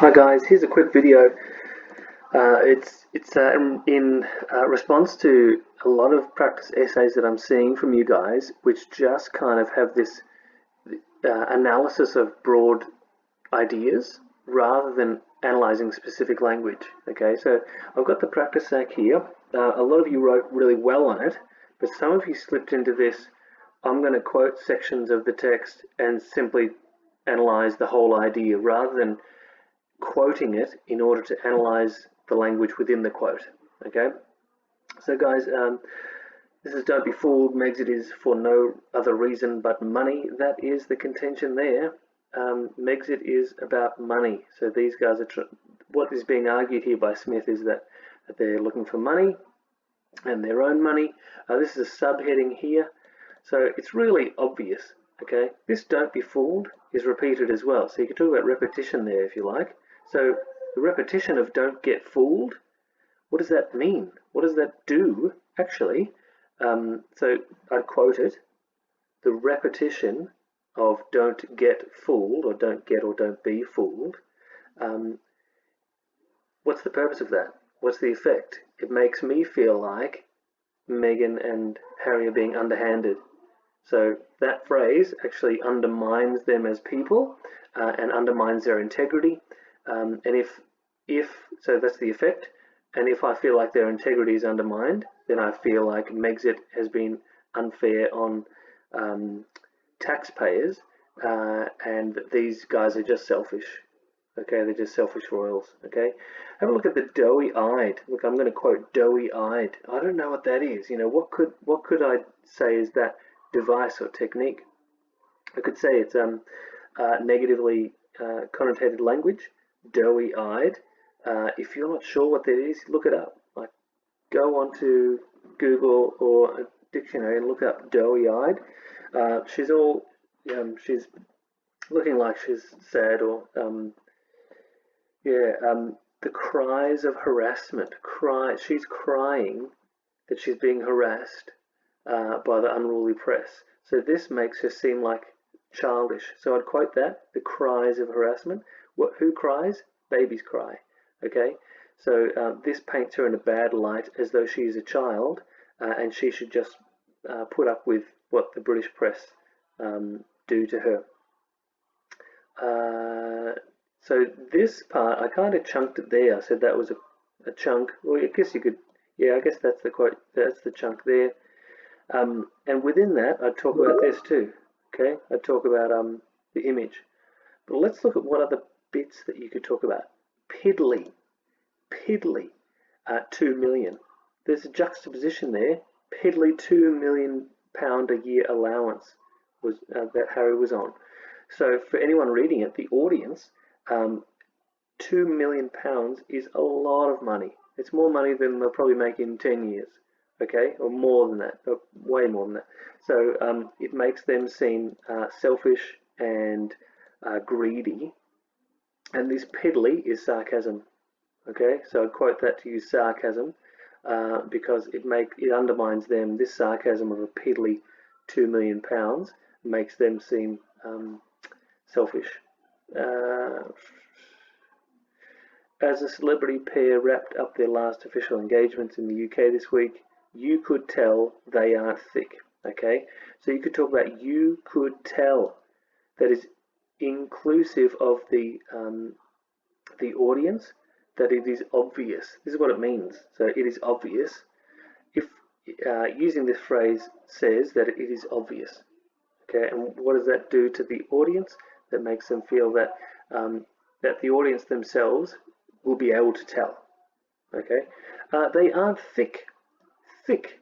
Hi guys, here's a quick video. It's in response to a lot of practice essays that I'm seeing from you guys, which just kind of have this analysis of broad ideas rather than analyzing specific language. Okay, so I've got the practice SAC here. A lot of you wrote really well on it, but some of you slipped into this. I'm going to quote sections of the text and simply analyze the whole idea rather than quoting it in order to analyze the language within the quote. Okay, so guys, this is "Don't be fooled, Megxit is for no other reason but money." That is the contention there. Megxit is about money. So these guys are what is being argued here by Smith is that they're looking for money and their own money. This is a subheading here, so it's really obvious. Okay, this "don't be fooled" is repeated as well, so you can talk about repetition there if you like. So the repetition of "don't get fooled," what does that mean? What does that do, actually? So I'd quote it. The repetition of "don't get fooled," or "don't get" or "don't be fooled." What's the purpose of that? What's the effect? It makes me feel like Meghan and Harry are being underhanded. So that phrase actually undermines them as people and undermines their integrity. And if so, that's the effect. And if I feel like their integrity is undermined, then I feel like Megxit has been unfair on taxpayers, and these guys are just selfish. Okay, they're just selfish royals. Okay, have a look at the "doughy-eyed." Look, I'm going to quote "doughy-eyed." I don't know what that is. You know, what could I say is that device or technique? I could say it's negatively connotated language. Doughy-eyed. If you're not sure what that is, look it up. Like, go onto Google or a dictionary and look up "doughy-eyed." She's looking like she's sad, or the cries of harassment. She's crying that she's being harassed by the unruly press. So this makes her seem like childish. So I'd quote that: the cries of harassment. Who cries? Babies cry. Okay, so this paints her in a bad light, as though she is a child, and she should just put up with what the British press do to her. So this part, I kind of chunked it there. I said that was a chunk. Well, I guess you could, yeah, I guess that's the quote. That's the chunk there. And within that, I'd talk about this too. Okay, I'd talk about the image. But let's look at what other bits that you could talk about. Piddly, 2 million. There's a juxtaposition there. Piddly £2 million a year allowance was that Harry was on. So for anyone reading it, the audience, £2 million is a lot of money. It's more money than they'll probably make in 10 years. Okay, or more than that, or way more than that. So it makes them seem selfish and greedy. And this piddly is sarcasm. Okay, so I'd quote that to use sarcasm because it undermines them. This sarcasm of a piddly £2 million makes them seem selfish. As a celebrity pair wrapped up their last official engagements in the UK this week, you could tell they aren't thick. Okay, so you could talk about "you could tell." That is inclusive of the audience, that it is obvious. This is what it means. So it is obvious. If using this phrase says that it is obvious. Okay, and what does that do to the audience? That makes them feel that that the audience themselves will be able to tell. Okay, they aren't thick. Thick.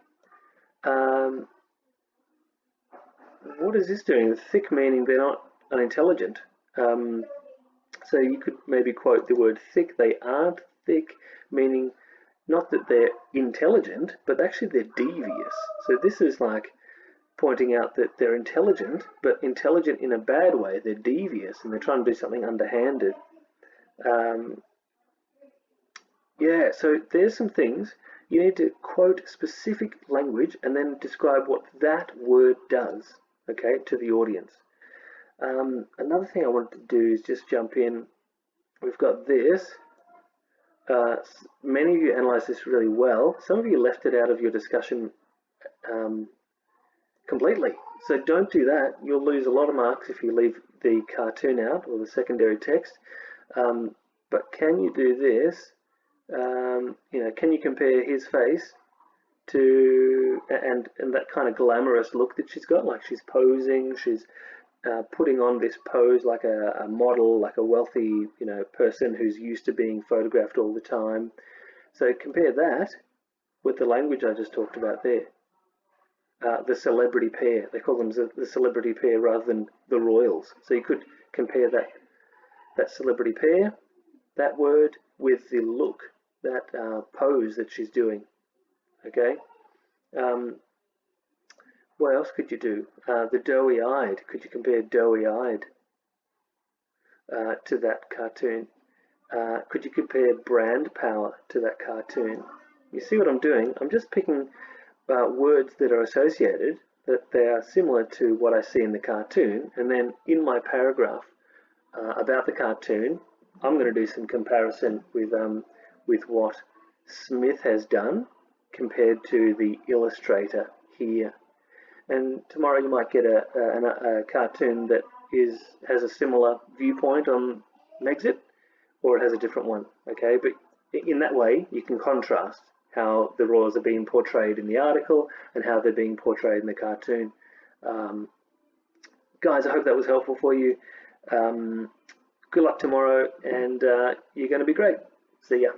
What is this doing? Thick meaning they're not unintelligent. So you could maybe quote the word "thick." They aren't thick, meaning not that they're intelligent, but actually they're devious. So this is like pointing out that they're intelligent, but intelligent in a bad way. They're devious and they're trying to do something underhanded. Yeah, so there's some things. You need to quote specific language and then describe what that word does, okay, to the audience. Another thing I wanted to do is just jump in we've got this. Many of you analysed this really well. Some of you left it out of your discussion completely. So don't do that. You'll lose a lot of marks if you leave the cartoon out or the secondary text. But can you do this? Can you compare his face to and that kind of glamorous look that she's got? Like she's posing, she's putting on this pose like a model, like a wealthy person who's used to being photographed all the time. So compare that with the language I just talked about there. The celebrity pair. They call them the celebrity pair rather than the royals. So you could compare that celebrity pair, that word, with the look, that pose that she's doing. Okay. What else could you do? The doughy-eyed. Could you compare doughy-eyed to that cartoon? Could you compare brand power to that cartoon? You see what I'm doing? I'm just picking words that are associated, that they are similar to what I see in the cartoon, and then in my paragraph about the cartoon, I'm going to do some comparison with what Smith has done compared to the illustrator here. And tomorrow you might get a cartoon that has a similar viewpoint on Megxit, or it has a different one. Okay, but in that way you can contrast how the royals are being portrayed in the article and how they're being portrayed in the cartoon. Guys, I hope that was helpful for you. Good luck tomorrow, and you're going to be great. See ya.